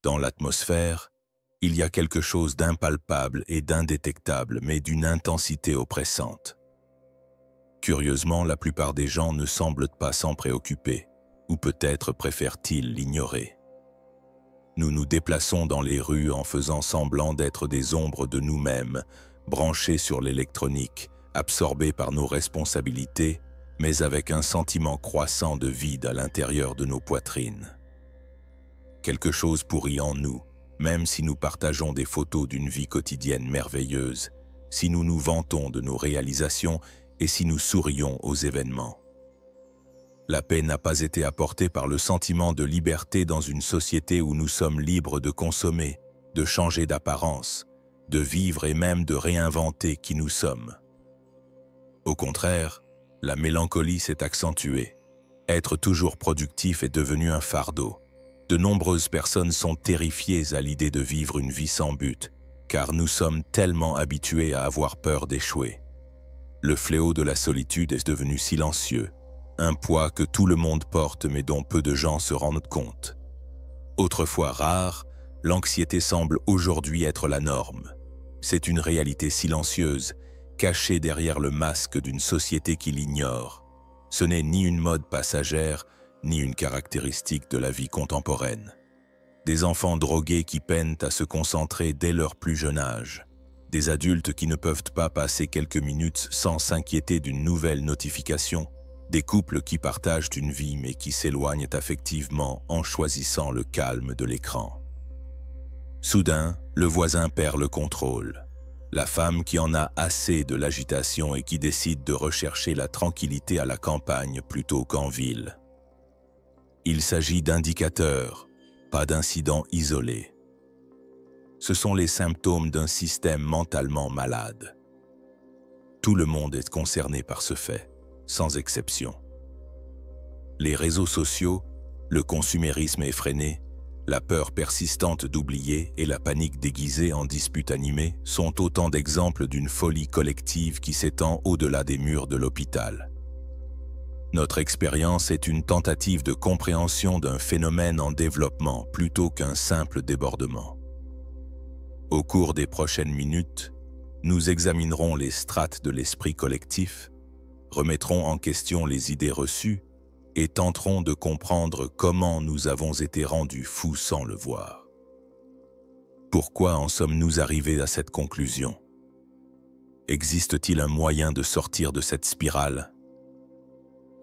Dans l'atmosphère, il y a quelque chose d'impalpable et d'indétectable, mais d'une intensité oppressante. Curieusement, la plupart des gens ne semblent pas s'en préoccuper, ou peut-être préfèrent-ils l'ignorer. Nous nous déplaçons dans les rues en faisant semblant d'être des ombres de nous-mêmes, branchés sur l'électronique, absorbés par nos responsabilités, mais avec un sentiment croissant de vide à l'intérieur de nos poitrines. Quelque chose pourrit en nous, même si nous partageons des photos d'une vie quotidienne merveilleuse, si nous nous vantons de nos réalisations et si nous sourions aux événements. La paix n'a pas été apportée par le sentiment de liberté dans une société où nous sommes libres de consommer, de changer d'apparence, de vivre et même de réinventer qui nous sommes. Au contraire, la mélancolie s'est accentuée. Être toujours productif est devenu un fardeau. De nombreuses personnes sont terrifiées à l'idée de vivre une vie sans but, car nous sommes tellement habitués à avoir peur d'échouer. Le fléau de la solitude est devenu silencieux, un poids que tout le monde porte mais dont peu de gens se rendent compte. Autrefois rare, l'anxiété semble aujourd'hui être la norme. C'est une réalité silencieuse, cachée derrière le masque d'une société qui l'ignore. Ce n'est ni une mode passagère, ni une caractéristique de la vie contemporaine. Des enfants drogués qui peinent à se concentrer dès leur plus jeune âge. Des adultes qui ne peuvent pas passer quelques minutes sans s'inquiéter d'une nouvelle notification. Des couples qui partagent une vie mais qui s'éloignent affectivement en choisissant le calme de l'écran. Soudain, le voisin perd le contrôle. La femme qui en a assez de l'agitation et qui décide de rechercher la tranquillité à la campagne plutôt qu'en ville. Il s'agit d'indicateurs, pas d'incidents isolés. Ce sont les symptômes d'un système mentalement malade. Tout le monde est concerné par ce fait, sans exception. Les réseaux sociaux, le consumérisme effréné, la peur persistante d'oublier et la panique déguisée en disputes animées sont autant d'exemples d'une folie collective qui s'étend au-delà des murs de l'hôpital. Notre expérience est une tentative de compréhension d'un phénomène en développement plutôt qu'un simple débordement. Au cours des prochaines minutes, nous examinerons les strates de l'esprit collectif, remettrons en question les idées reçues et tenterons de comprendre comment nous avons été rendus fous sans le voir. Pourquoi en sommes-nous arrivés à cette conclusion? Existe-t-il un moyen de sortir de cette spirale?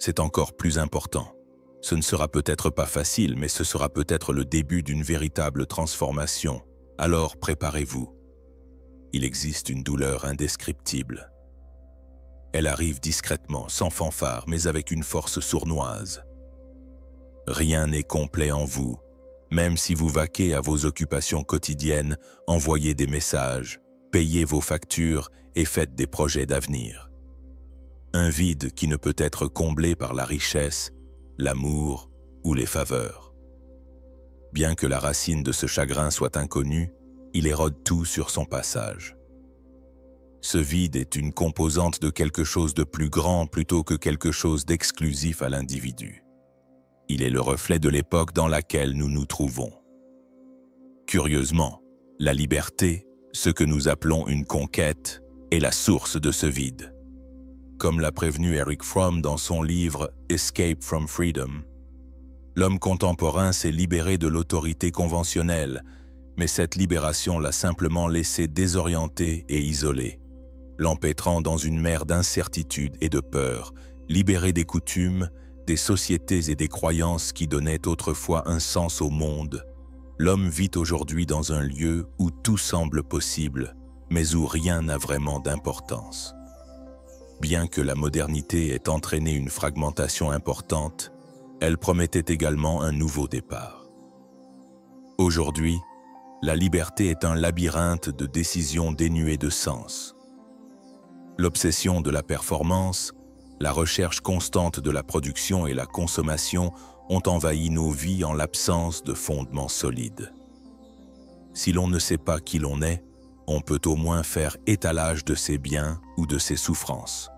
C'est encore plus important. Ce ne sera peut-être pas facile, mais ce sera peut-être le début d'une véritable transformation. Alors préparez-vous. Il existe une douleur indescriptible. Elle arrive discrètement, sans fanfare, mais avec une force sournoise. Rien n'est complet en vous. Même si vous vaquez à vos occupations quotidiennes, envoyez des messages, payez vos factures et faites des projets d'avenir. Un vide qui ne peut être comblé par la richesse, l'amour ou les faveurs. Bien que la racine de ce chagrin soit inconnue, il érode tout sur son passage. Ce vide est une composante de quelque chose de plus grand plutôt que quelque chose d'exclusif à l'individu. Il est le reflet de l'époque dans laquelle nous nous trouvons. Curieusement, la liberté, ce que nous appelons une conquête, est la source de ce vide. Comme l'a prévenu Erich Fromm dans son livre « Escape from Freedom », l'homme contemporain s'est libéré de l'autorité conventionnelle, mais cette libération l'a simplement laissé désorienté et isolé, l'empêtrant dans une mer d'incertitude et de peur, libéré des coutumes, des sociétés et des croyances qui donnaient autrefois un sens au monde. L'homme vit aujourd'hui dans un lieu où tout semble possible, mais où rien n'a vraiment d'importance. Bien que la modernité ait entraîné une fragmentation importante, elle promettait également un nouveau départ. Aujourd'hui, la liberté est un labyrinthe de décisions dénuées de sens. L'obsession de la performance, la recherche constante de la production et la consommation ont envahi nos vies en l'absence de fondements solides. Si l'on ne sait pas qui l'on est, on peut au moins faire étalage de ses biens ou de ses souffrances.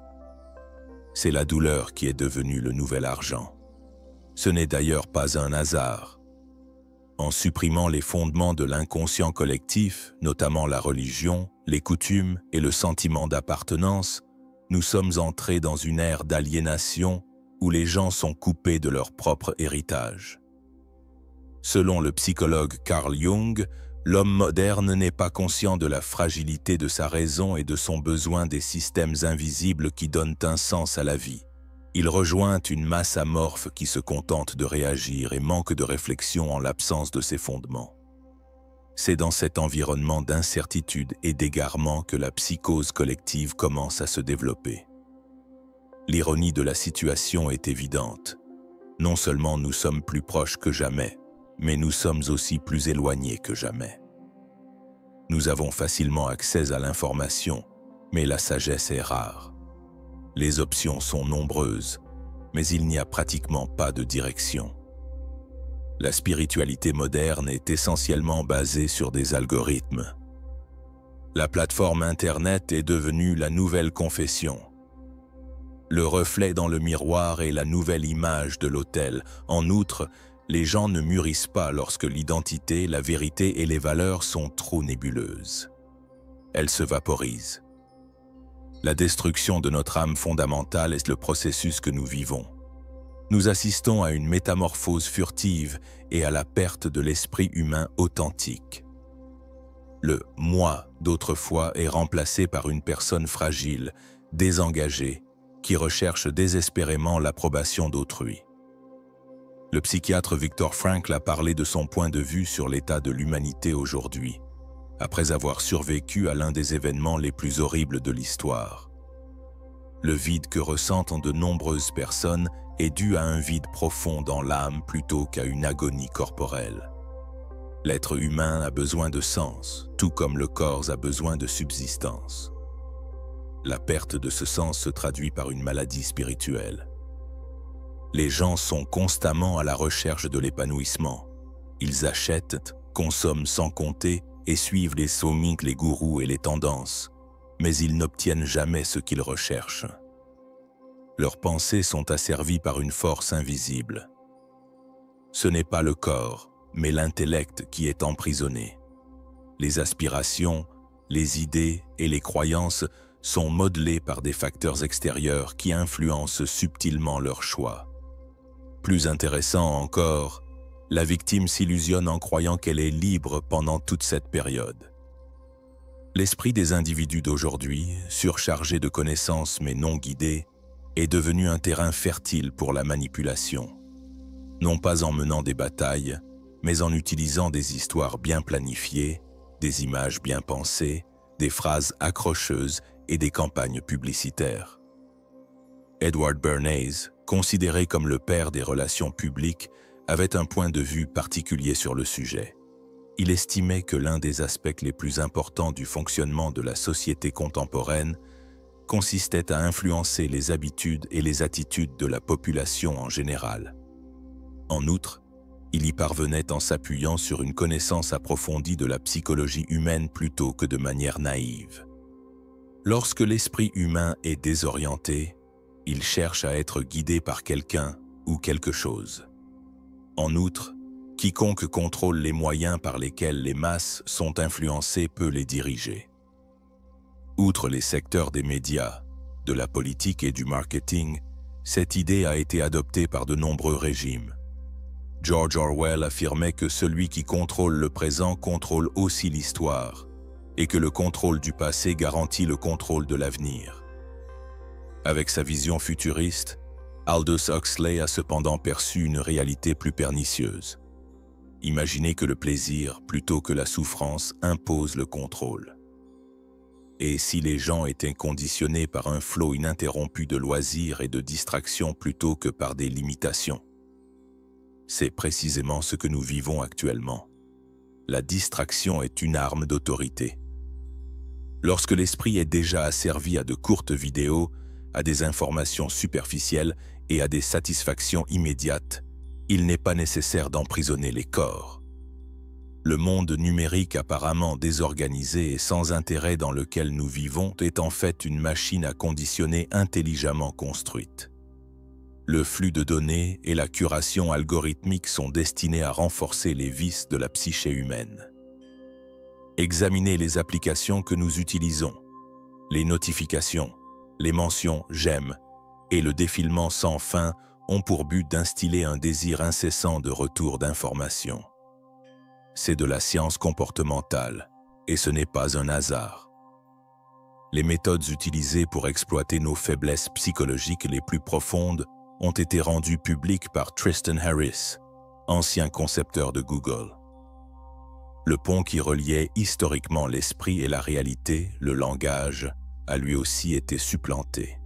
C'est la douleur qui est devenue le nouvel argent. Ce n'est d'ailleurs pas un hasard. En supprimant les fondements de l'inconscient collectif, notamment la religion, les coutumes et le sentiment d'appartenance, nous sommes entrés dans une ère d'aliénation où les gens sont coupés de leur propre héritage. Selon le psychologue Carl Jung, l'homme moderne n'est pas conscient de la fragilité de sa raison et de son besoin des systèmes invisibles qui donnent un sens à la vie. Il rejoint une masse amorphe qui se contente de réagir et manque de réflexion en l'absence de ses fondements. C'est dans cet environnement d'incertitude et d'égarement que la psychose collective commence à se développer. L'ironie de la situation est évidente. Non seulement nous sommes plus proches que jamais, mais nous sommes aussi plus éloignés que jamais. Nous avons facilement accès à l'information, mais la sagesse est rare. Les options sont nombreuses, mais il n'y a pratiquement pas de direction. La spiritualité moderne est essentiellement basée sur des algorithmes. La plateforme Internet est devenue la nouvelle confession. Le reflet dans le miroir est la nouvelle image de l'autel. En outre, les gens ne mûrissent pas lorsque l'identité, la vérité et les valeurs sont trop nébuleuses. Elles se vaporisent. La destruction de notre âme fondamentale est le processus que nous vivons. Nous assistons à une métamorphose furtive et à la perte de l'esprit humain authentique. Le « moi » d'autrefois est remplacé par une personne fragile, désengagée, qui recherche désespérément l'approbation d'autrui. Le psychiatre Viktor Frankl a parlé de son point de vue sur l'état de l'humanité aujourd'hui, après avoir survécu à l'un des événements les plus horribles de l'histoire. Le vide que ressentent de nombreuses personnes est dû à un vide profond dans l'âme plutôt qu'à une agonie corporelle. L'être humain a besoin de sens, tout comme le corps a besoin de subsistance. La perte de ce sens se traduit par une maladie spirituelle. Les gens sont constamment à la recherche de l'épanouissement. Ils achètent, consomment sans compter et suivent les somiques, les gourous et les tendances, mais ils n'obtiennent jamais ce qu'ils recherchent. Leurs pensées sont asservies par une force invisible. Ce n'est pas le corps, mais l'intellect qui est emprisonné. Les aspirations, les idées et les croyances sont modelées par des facteurs extérieurs qui influencent subtilement leurs choix. Plus intéressant encore, la victime s'illusionne en croyant qu'elle est libre pendant toute cette période. L'esprit des individus d'aujourd'hui, surchargé de connaissances mais non guidés, est devenu un terrain fertile pour la manipulation. Non pas en menant des batailles, mais en utilisant des histoires bien planifiées, des images bien pensées, des phrases accrocheuses et des campagnes publicitaires. Edward Bernays, considéré comme le père des relations publiques, avait un point de vue particulier sur le sujet. Il estimait que l'un des aspects les plus importants du fonctionnement de la société contemporaine consistait à influencer les habitudes et les attitudes de la population en général. En outre, il y parvenait en s'appuyant sur une connaissance approfondie de la psychologie humaine plutôt que de manière naïve. Lorsque l'esprit humain est désorienté, il cherche à être guidé par quelqu'un ou quelque chose. En outre, quiconque contrôle les moyens par lesquels les masses sont influencées peut les diriger. Outre les secteurs des médias, de la politique et du marketing, cette idée a été adoptée par de nombreux régimes. George Orwell affirmait que celui qui contrôle le présent contrôle aussi l'histoire, et que le contrôle du passé garantit le contrôle de l'avenir. Avec sa vision futuriste, Aldous Huxley a cependant perçu une réalité plus pernicieuse. Imaginez que le plaisir, plutôt que la souffrance, impose le contrôle. Et si les gens étaient conditionnés par un flot ininterrompu de loisirs et de distractions plutôt que par des limitations? C'est précisément ce que nous vivons actuellement. La distraction est une arme d'autorité. Lorsque l'esprit est déjà asservi à de courtes vidéos, à des informations superficielles et à des satisfactions immédiates, il n'est pas nécessaire d'emprisonner les corps. Le monde numérique apparemment désorganisé et sans intérêt dans lequel nous vivons est en fait une machine à conditionner intelligemment construite. Le flux de données et la curation algorithmique sont destinés à renforcer les vices de la psyché humaine. Examinez les applications que nous utilisons. Les notifications, les mentions « j'aime » et le défilement sans fin ont pour but d'instiller un désir incessant de retour d'informations. C'est de la science comportementale, et ce n'est pas un hasard. Les méthodes utilisées pour exploiter nos faiblesses psychologiques les plus profondes ont été rendues publiques par Tristan Harris, ancien concepteur de Google. Le pont qui reliait historiquement l'esprit et la réalité, le langage, a lui aussi été supplanté.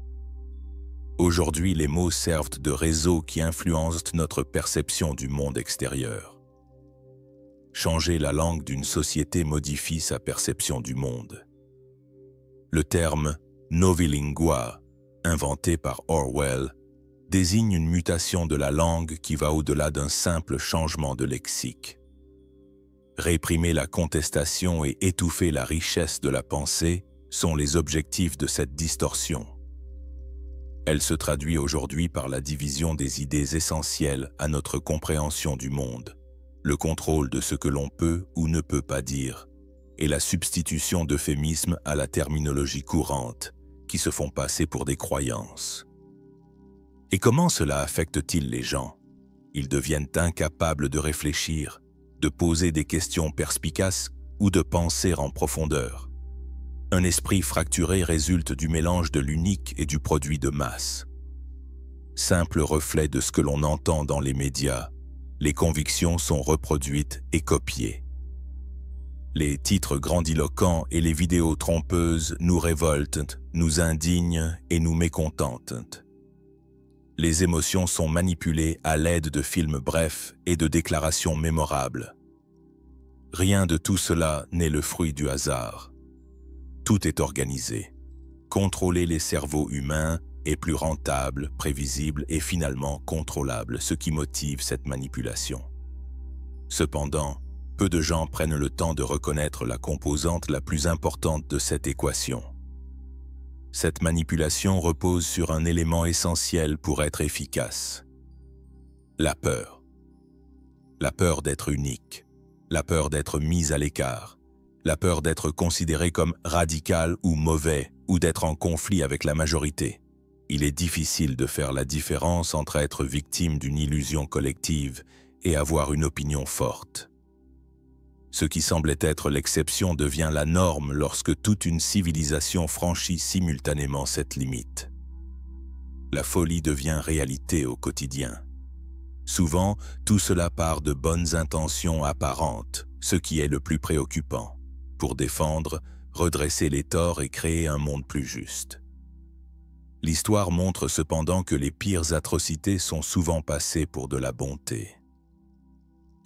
Aujourd'hui, les mots servent de réseau qui influencent notre perception du monde extérieur. Changer la langue d'une société modifie sa perception du monde. Le terme « novilingua », inventé par Orwell, désigne une mutation de la langue qui va au-delà d'un simple changement de lexique. Réprimer la contestation et étouffer la richesse de la pensée sont les objectifs de cette distorsion. Elle se traduit aujourd'hui par la division des idées essentielles à notre compréhension du monde, le contrôle de ce que l'on peut ou ne peut pas dire, et la substitution d'euphémismes à la terminologie courante, qui se font passer pour des croyances. Et comment cela affecte-t-il les gens? Ils deviennent incapables de réfléchir, de poser des questions perspicaces ou de penser en profondeur. Un esprit fracturé résulte du mélange de l'unique et du produit de masse. Simple reflet de ce que l'on entend dans les médias, les convictions sont reproduites et copiées. Les titres grandiloquents et les vidéos trompeuses nous révoltent, nous indignent et nous mécontentent. Les émotions sont manipulées à l'aide de films brefs et de déclarations mémorables. Rien de tout cela n'est le fruit du hasard. Tout est organisé. Contrôler les cerveaux humains est plus rentable, prévisible et finalement contrôlable, ce qui motive cette manipulation. Cependant, peu de gens prennent le temps de reconnaître la composante la plus importante de cette équation. Cette manipulation repose sur un élément essentiel pour être efficace. La peur. La peur d'être unique. La peur d'être mise à l'écart. La peur d'être considéré comme radical ou mauvais ou d'être en conflit avec la majorité. Il est difficile de faire la différence entre être victime d'une illusion collective et avoir une opinion forte. Ce qui semblait être l'exception devient la norme lorsque toute une civilisation franchit simultanément cette limite. La folie devient réalité au quotidien. Souvent, tout cela part de bonnes intentions apparentes, ce qui est le plus préoccupant, pour défendre, redresser les torts et créer un monde plus juste. L'histoire montre cependant que les pires atrocités sont souvent passées pour de la bonté.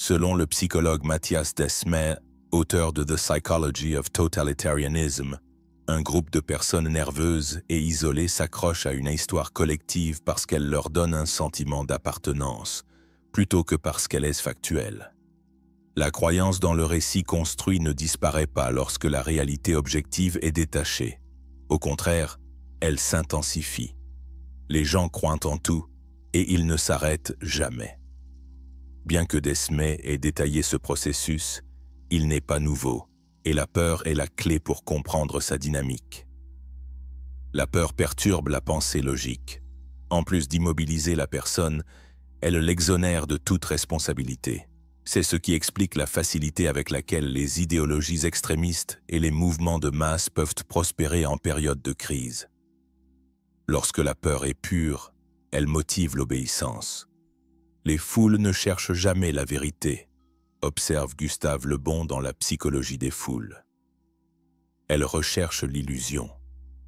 Selon le psychologue Matthias Desmet, auteur de The Psychology of Totalitarianism, un groupe de personnes nerveuses et isolées s'accroche à une histoire collective parce qu'elle leur donne un sentiment d'appartenance, plutôt que parce qu'elle est factuelle. La croyance dans le récit construit ne disparaît pas lorsque la réalité objective est détachée. Au contraire, elle s'intensifie. Les gens croient en tout et ils ne s'arrêtent jamais. Bien que Desmet ait détaillé ce processus, il n'est pas nouveau et la peur est la clé pour comprendre sa dynamique. La peur perturbe la pensée logique. En plus d'immobiliser la personne, elle l'exonère de toute responsabilité. C'est ce qui explique la facilité avec laquelle les idéologies extrémistes et les mouvements de masse peuvent prospérer en période de crise. Lorsque la peur est pure, elle motive l'obéissance. Les foules ne cherchent jamais la vérité, observe Gustave Le Bon dans La psychologie des foules. Elles recherchent l'illusion.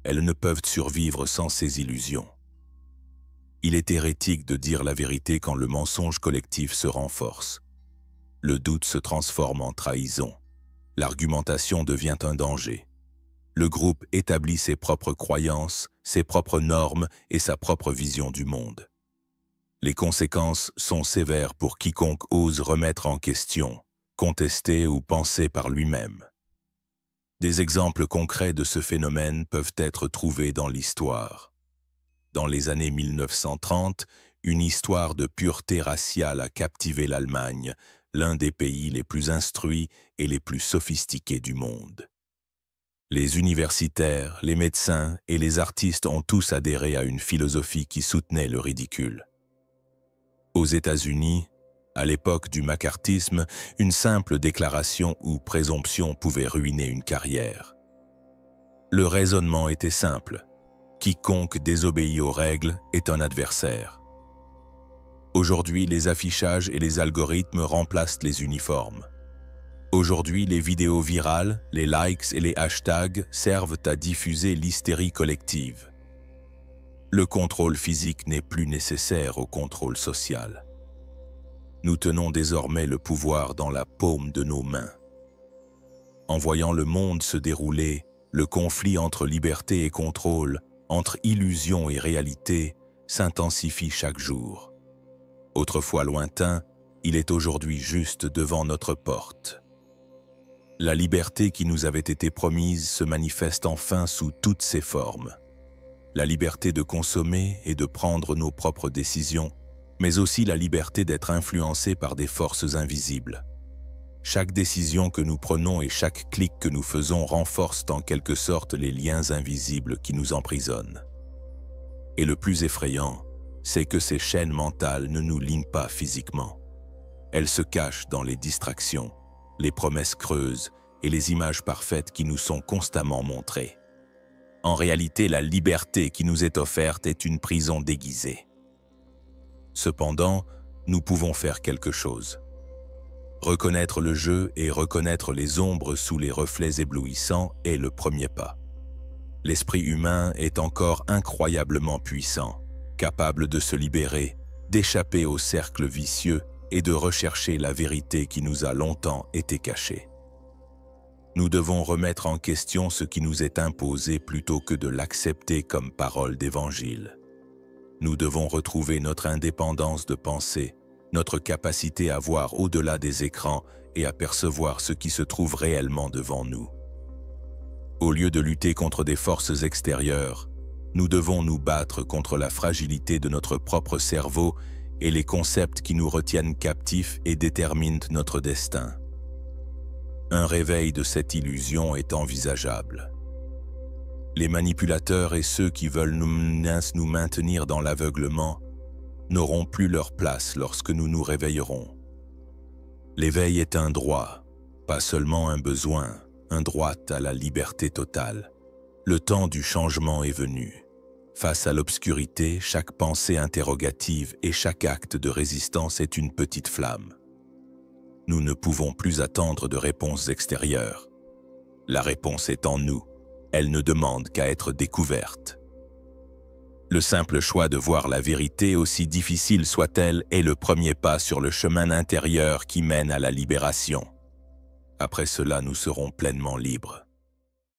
Elles ne peuvent survivre sans ces illusions. Il est hérétique de dire la vérité quand le mensonge collectif se renforce. Le doute se transforme en trahison. L'argumentation devient un danger. Le groupe établit ses propres croyances, ses propres normes et sa propre vision du monde. Les conséquences sont sévères pour quiconque ose remettre en question, contester ou penser par lui-même. Des exemples concrets de ce phénomène peuvent être trouvés dans l'histoire. Dans les années 1930, une histoire de pureté raciale a captivé l'Allemagne, l'un des pays les plus instruits et les plus sophistiqués du monde. Les universitaires, les médecins et les artistes ont tous adhéré à une philosophie qui soutenait le ridicule. Aux États-Unis, à l'époque du macartisme, une simple déclaration ou présomption pouvait ruiner une carrière. Le raisonnement était simple. Quiconque désobéit aux règles est un adversaire. Aujourd'hui, les affichages et les algorithmes remplacent les uniformes. Aujourd'hui, les vidéos virales, les likes et les hashtags servent à diffuser l'hystérie collective. Le contrôle physique n'est plus nécessaire au contrôle social. Nous tenons désormais le pouvoir dans la paume de nos mains. En voyant le monde se dérouler, le conflit entre liberté et contrôle, entre illusion et réalité, s'intensifie chaque jour. Autrefois lointain, il est aujourd'hui juste devant notre porte. La liberté qui nous avait été promise se manifeste enfin sous toutes ses formes. La liberté de consommer et de prendre nos propres décisions, mais aussi la liberté d'être influencés par des forces invisibles. Chaque décision que nous prenons et chaque clic que nous faisons renforcent en quelque sorte les liens invisibles qui nous emprisonnent. Et le plus effrayant, c'est que ces chaînes mentales ne nous lient pas physiquement. Elles se cachent dans les distractions, les promesses creuses et les images parfaites qui nous sont constamment montrées. En réalité, la liberté qui nous est offerte est une prison déguisée. Cependant, nous pouvons faire quelque chose. Reconnaître le jeu et reconnaître les ombres sous les reflets éblouissants est le premier pas. L'esprit humain est encore incroyablement puissant, capable de se libérer, d'échapper au cercle vicieux et de rechercher la vérité qui nous a longtemps été cachée. Nous devons remettre en question ce qui nous est imposé plutôt que de l'accepter comme parole d'évangile. Nous devons retrouver notre indépendance de pensée, notre capacité à voir au-delà des écrans et à percevoir ce qui se trouve réellement devant nous. Au lieu de lutter contre des forces extérieures, nous devons nous battre contre la fragilité de notre propre cerveau et les concepts qui nous retiennent captifs et déterminent notre destin. Un réveil de cette illusion est envisageable. Les manipulateurs et ceux qui veulent nous maintenir dans l'aveuglement n'auront plus leur place lorsque nous nous réveillerons. L'éveil est un droit, pas seulement un besoin, un droit à la liberté totale. Le temps du changement est venu. Face à l'obscurité, chaque pensée interrogative et chaque acte de résistance est une petite flamme. Nous ne pouvons plus attendre de réponses extérieures. La réponse est en nous. Elle ne demande qu'à être découverte. Le simple choix de voir la vérité, aussi difficile soit-elle, est le premier pas sur le chemin intérieur qui mène à la libération. Après cela, nous serons pleinement libres.